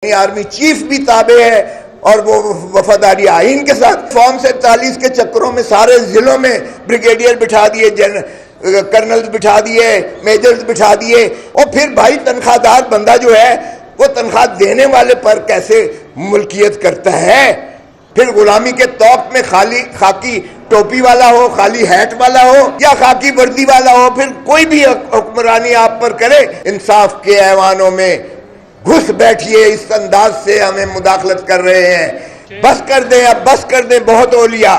Army chief بھی تابع ہے اور وہ وفاداری آئین کے ساتھ فارم 47 کے چکروں میں سارے ضلعوں میں بریگیڈیئر بٹھا دیے، کرنلز بٹھا دیے، میجرز بٹھا دیے، اور پھر بھائی تنخواہ دار بندہ جو ہے وہ تنخواہ دینے والے پر کیسے ملکیت کرتا ہے؟ پھر غلامی کے توق میں خاکی ٹوپی والا ہو، خالی ہیٹ والا ہو یا خاکی وردی والا ہو، پھر کوئی بھی حکمرانی آپ پر کرے، انصاف کے ایوانوں میں گھس بیٹھیے، اس انداز سے ہمیں مداخلت کر رہے ہیں۔ بس کر دیں، اب بس کر دیں، بہت اولیاء،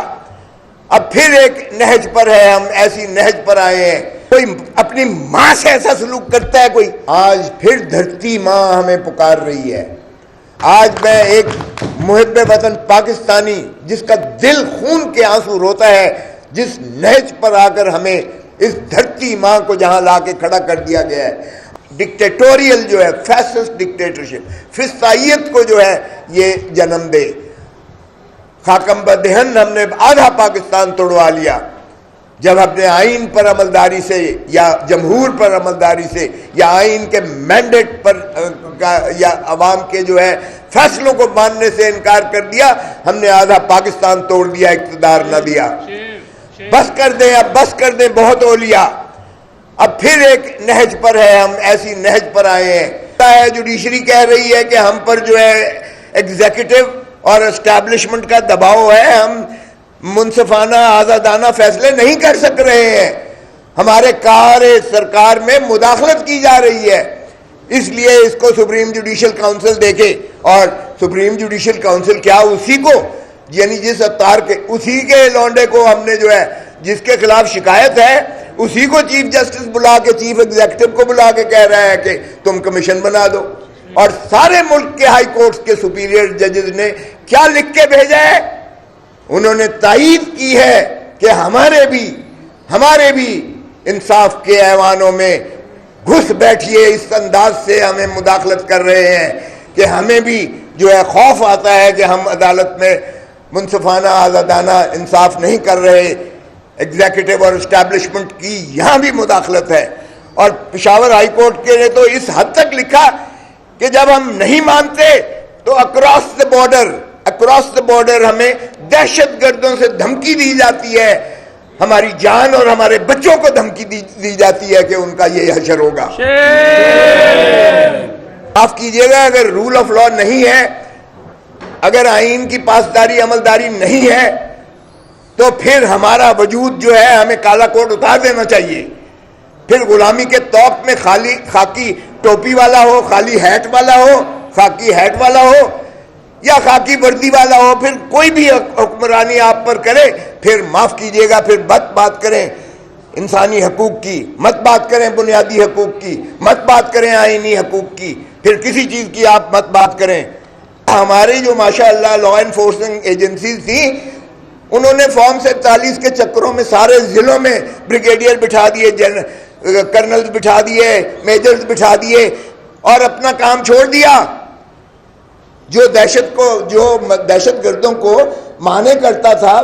اب پھر ایک نہج پر ہے، ہم ایسی نہج پر آئے ہیں۔ کوئی اپنی ماں سے ایسا سلوک کرتا ہے کوئی؟ آج پھر دھرتی ماں ہمیں پکار رہی ہے۔ آج میں ایک محب وطن پاکستانی جس کا دل خون کے آنسو روتا ہے، جس نہج پر آ کر ہمیں اس دھرتی ماں کو جہاں لا کے کھڑا کر دیا گیا ہے، ڈکٹیٹوریل جو ہے، فیسسٹ ڈکٹیٹرشپ، فسطائیت کو جو ہے یہ جنم دے۔ خاکم بدہن ہم نے آدھا پاکستان توڑوا لیا جب اپنے آئین پر عملداری سے یا جمہور پر عملداری سے یا آئین کے مینڈیٹ پر یا عوام کے جو ہے فیصلوں کو ماننے سے انکار کر دیا، ہم نے آدھا پاکستان توڑ دیا، اقتدار نہ دیا۔ بس کر دیں، اب بس کر دیں، بہت اولیاء، اب پھر ایک نہج پر ہے، ہم ایسی نہج پر آئے ہیں۔ جوڈیشری کہہ رہی ہے کہ ہم پر جو ہے ایگزیکٹو اور اسٹیبلشمنٹ کا دباؤ ہے، ہم منصفانہ آزادانہ فیصلے نہیں کر سک رہے ہیں، ہمارے کار سرکار میں مداخلت کی جا رہی ہے، اس لیے اس کو سپریم جوڈیشل کاؤنسل دیکھے۔ اور سپریم جوڈیشل کاؤنسل کیا اسی کو، یعنی جس اتار کے اسی کے لونڈے کو ہم نے جو ہے جس کے خلاف شکایت ہے، اسی کو چیف جسٹس بلا کے، چیف ایگزیکٹو کو بلا کے کہہ رہا ہے کہ تم کمیشن بنا دو۔ اور سارے ملک کے ہائی کورٹس کے سپیریئر ججز نے کیا لکھ کے بھیجا ہے؟ انہوں نے تائید کی ہے کہ ہمارے بھی انصاف کے ایوانوں میں گھس بیٹھیے، اس انداز سے ہمیں مداخلت کر رہے ہیں کہ ہمیں بھی جو ہے خوف آتا ہے کہ ہم عدالت میں منصفانہ آزادانہ انصاف نہیں کر رہے، ایگزیکٹو اور اسٹیبلشمنٹ کی یہاں بھی مداخلت ہے۔ اور پشاور ہائی کورٹ کے نے تو اس حد تک لکھا کہ جب ہم نہیں مانتے تو اکراس دا بارڈر ہمیں دہشت گردوں سے دھمکی دی جاتی ہے، ہماری جان اور ہمارے بچوں کو دھمکی دی جاتی ہے کہ ان کا یہ حشر ہوگا۔ معاف کیجئے گا، اگر رول آف لا نہیں ہے، اگر آئین کی پاسداری عملداری نہیں ہے، تو پھر ہمارا وجود جو ہے ہمیں کالا کوٹ اتار دینا چاہیے۔ پھر غلامی کے توق میں خاکی ٹوپی والا ہو، خالی ہیٹ والا ہو، خاکی ہیٹ والا ہو یا خاکی وردی والا ہو، پھر کوئی بھی حکمرانی آپ پر کرے، پھر معاف کیجئے گا، پھر بات کریں انسانی حقوق کی، مت بات کریں بنیادی حقوق کی، مت بات کریں آئینی حقوق کی، پھر کسی چیز کی آپ مت بات کریں۔ ہماری جو ماشاءاللہ لا انفورسنگ ایجنسیز تھیں، انہوں نے فارم 47 کے چکروں میں سارے ضلعوں میں بریگیڈیئر بٹھا دیے، کرنلز بٹھا دیے، میجرز بٹھا دیے، اور اپنا کام چھوڑ دیا۔ جو دہشت گردوں کو مانے کرتا تھا،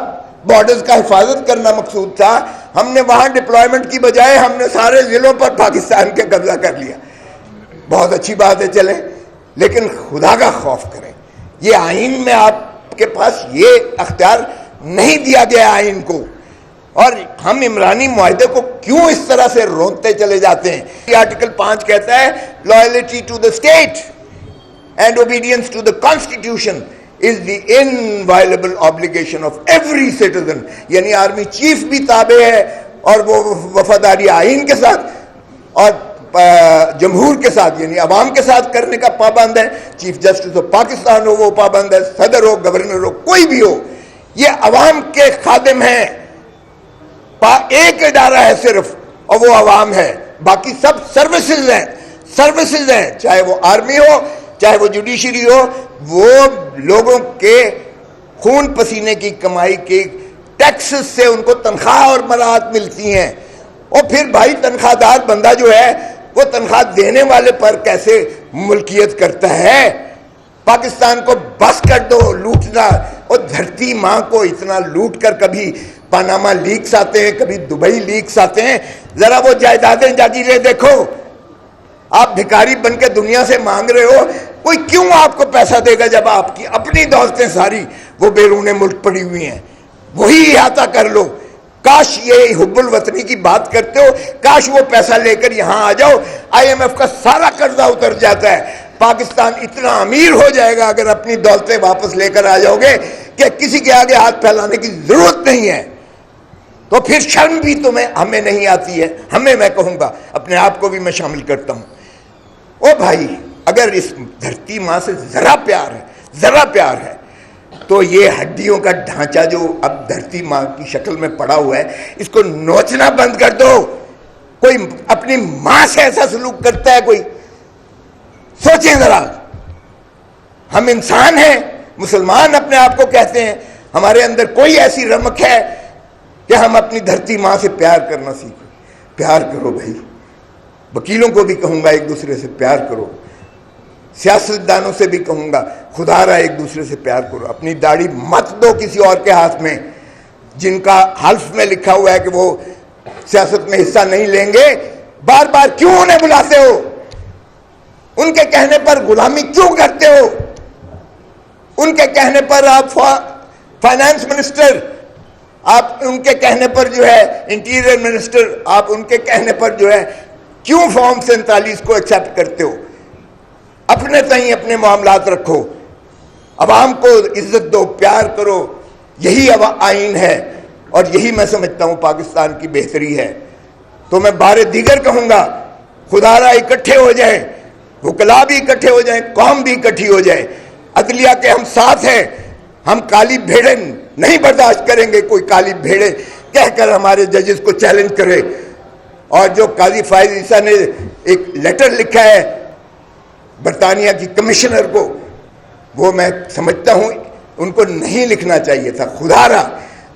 بارڈرز کا حفاظت کرنا مقصود تھا، ہم نے وہاں ڈپلائمنٹ کی بجائے ہم نے سارے ضلعوں پر پاکستان کے قبضہ کر لیا۔ بہت اچھی بات ہے، چلیں، لیکن خدا کا خوف کریں۔ یہ آئین میں آپ کے پاس یہ اختیار نہیں دیا گیا آئین کو، اور ہم عمرانی معاہدے کو کیوں اس طرح سے روندتے چلے جاتے ہیں؟ یہ آرٹیکل 5 کہتا ہے loyalty to the state and obedience to the constitution is the inviolable obligation of every citizen۔ یعنی آرمی چیف بھی تابع ہے اور وہ وفاداری آئین کے ساتھ اور جمہور کے ساتھ یعنی عوام کے ساتھ کرنے کا پابند ہے۔ چیف جسٹس آف پاکستان ہو وہ پابند ہے، صدر ہو، گورنر ہو، کوئی بھی ہو، یہ عوام کے خادم ہیں۔ ایک ادارہ ہے صرف اور وہ عوام ہے، باقی سب سروسز ہیں، چاہے وہ آرمی ہو، چاہے وہ جوڈیشری ہو، وہ لوگوں کے خون پسینے کی کمائی کے ٹیکسز سے ان کو تنخواہ اور مراعات ملتی ہیں۔ اور پھر بھائی تنخواہ دار بندہ جو ہے وہ تنخواہ دینے والے پر کیسے ملکیت کرتا ہے؟ پاکستان کو بس کر دو لوٹنا، اور دھرتی ماں کو اتنا لوٹ کر کبھی پاناما لیکس آتے ہیں، کبھی دبئی لیکس آتے ہیں، ذرا وہ جائیدادیں جاگیریں دیکھو۔ آپ بھکاری بن کے دنیا سے مانگ رہے ہو، کوئی کیوں آپ کو پیسہ دے گا جب آپ کی اپنی دولتیں ساری وہ بیرون ملک پڑی ہوئی ہیں؟ وہی احاطہ کر لو. کاش یہ حب الوطنی کی بات کرتے ہو، کاش وہ پیسہ لے کر یہاں آ جاؤ. IMF کا سارا قرضہ اتر جاتا ہے. پاکستان اتنا امیر ہو جائے گا اگر اپنی دولتیں واپس لے کر آ جاؤ گے کہ کسی کے آگے ہاتھ پھیلانے کی ضرورت نہیں ہے. تو پھر شرم بھی ہمیں نہیں آتی ہے. ہمیں، میں کہوں گا اپنے آپ کو بھی میں شامل کرتا ہوں. او بھائی، اگر اس دھرتی ماں سے ذرا پیار ہے تو یہ ہڈیوں کا ڈھانچہ جو اب دھرتی ماں کی شکل میں پڑا ہوا ہے، اس کو نوچنا بند کر دو. کوئی اپنی ماں سے ایسا سلوک کرتا ہے؟ کوئی سوچیں ذرا. ہم انسان ہیں، مسلمان اپنے آپ کو کہتے ہیں. ہمارے اندر کوئی ایسی رمق ہے کہ ہم اپنی دھرتی ماں سے پیار کرنا سیکھیں. پیار کرو بھائی. وکیلوں کو بھی کہوں گا ایک دوسرے سے پیار کرو. سیاستدانوں سے بھی کہوں گا خدا را ایک دوسرے سے پیار کرو. اپنی داڑھی مت دو کسی اور کے ہاتھ میں. جن کا حلف میں لکھا ہوا ہے کہ وہ سیاست میں حصہ نہیں لیں گے، بار بار کیوں انہیں بلاتے ہو؟ ان کے کہنے پر غلامی کیوں کرتے ہو؟ ان کے کہنے پر آپ فائنانس منسٹر، آپ ان کے کہنے پر جو ہے انٹیریئر منسٹر، آپ ان کے کہنے پر جو ہے کیوں فارم 47 کو ایکسیپٹ کرتے ہو؟ اپنے تئیں اپنے معاملات رکھو. عوام کو عزت دو، پیار کرو. یہی آئین ہے اور یہی میں سمجھتا ہوں پاکستان کی بہتری ہے. تو میں بار دیگر کہوں گا خدا را اکٹھے ہو جائیں، وکلا بھی اکٹھے ہو جائیں، قوم بھی اکٹھی ہو جائے. عدلیہ کے ہم ساتھ ہیں. ہم کالی بھیڑیں نہیں برداشت کریں گے. کوئی کالی بھیڑے کہہ کر ہمارے ججز کو چیلنج کرے. اور جو قاضی فائز عیسیٰ نے ایک لیٹر لکھا ہے برطانیہ کی کمشنر کو، وہ میں سمجھتا ہوں ان کو نہیں لکھنا چاہیے تھا. خدا را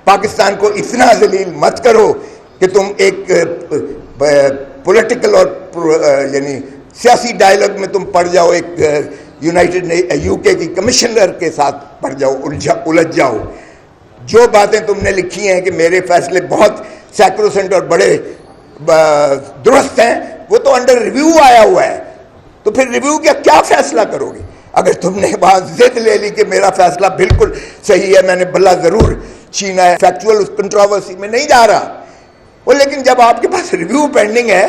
پاکستان کو اتنا ذلیل مت کرو کہ تم ایک پولیٹیکل اور یعنی سیاسی ڈائلاگ میں تم پڑ جاؤ، ایک یونائٹڈ UK کی کمشنر کے ساتھ پڑ جاؤ، الجھ جاؤ. جو باتیں تم نے لکھی ہیں کہ میرے فیصلے بہت سیکروسنٹ اور بڑے درست ہیں، وہ تو انڈر ریویو آیا ہوا ہے. تو پھر ریویو کیا فیصلہ کرو گے؟ اگر تم نے بات ضد لے لی کہ میرا فیصلہ بالکل صحیح ہے، میں نے بلا ضرور چھینا ہے، فیکچول اس کنٹراورسی میں نہیں جا رہا وہ، لیکن جب آپ کے پاس ریویو پینڈنگ ہے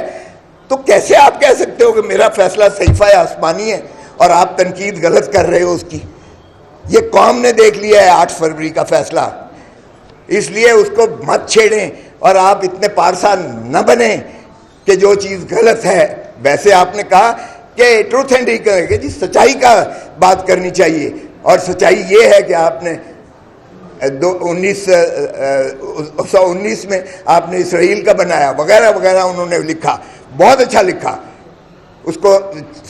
تو کیسے آپ کہہ سکتے ہو کہ میرا فیصلہ صحیفہ آسمانی ہے اور آپ تنقید غلط کر رہے ہو اس کی؟ یہ قوم نے دیکھ لیا ہے 8 فروری کا فیصلہ، اس لیے اس کو مت چھیڑیں. اور آپ اتنے پارسا نہ بنیں کہ جو چیز غلط ہے، ویسے آپ نے کہا کہ ٹروتھ اینڈ کہ جی سچائی کا بات کرنی چاہیے، اور سچائی یہ ہے کہ آپ نے 1919 میں آپ نے اسرائیل کا بنایا وغیرہ وغیرہ. انہوں نے لکھا، بہت اچھا لکھا، اس کو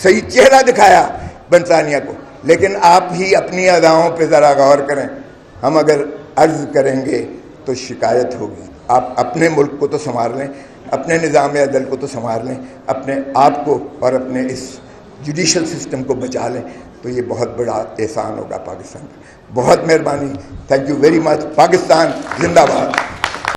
صحیح چہرہ دکھایا برطانیہ کو. لیکن آپ ہی اپنی اداؤں پہ ذرا غور کریں. ہم اگر عرض کریں گے تو شکایت ہوگی. آپ اپنے ملک کو تو سنوار لیں، اپنے نظام عدل کو تو سنوار لیں، اپنے آپ کو اور اپنے اس جوڈیشل سسٹم کو بچا لیں، تو یہ بہت بڑا احسان ہوگا پاکستان کا. بہت مہربانی. Thank you very much. Pakistan زندہ باد.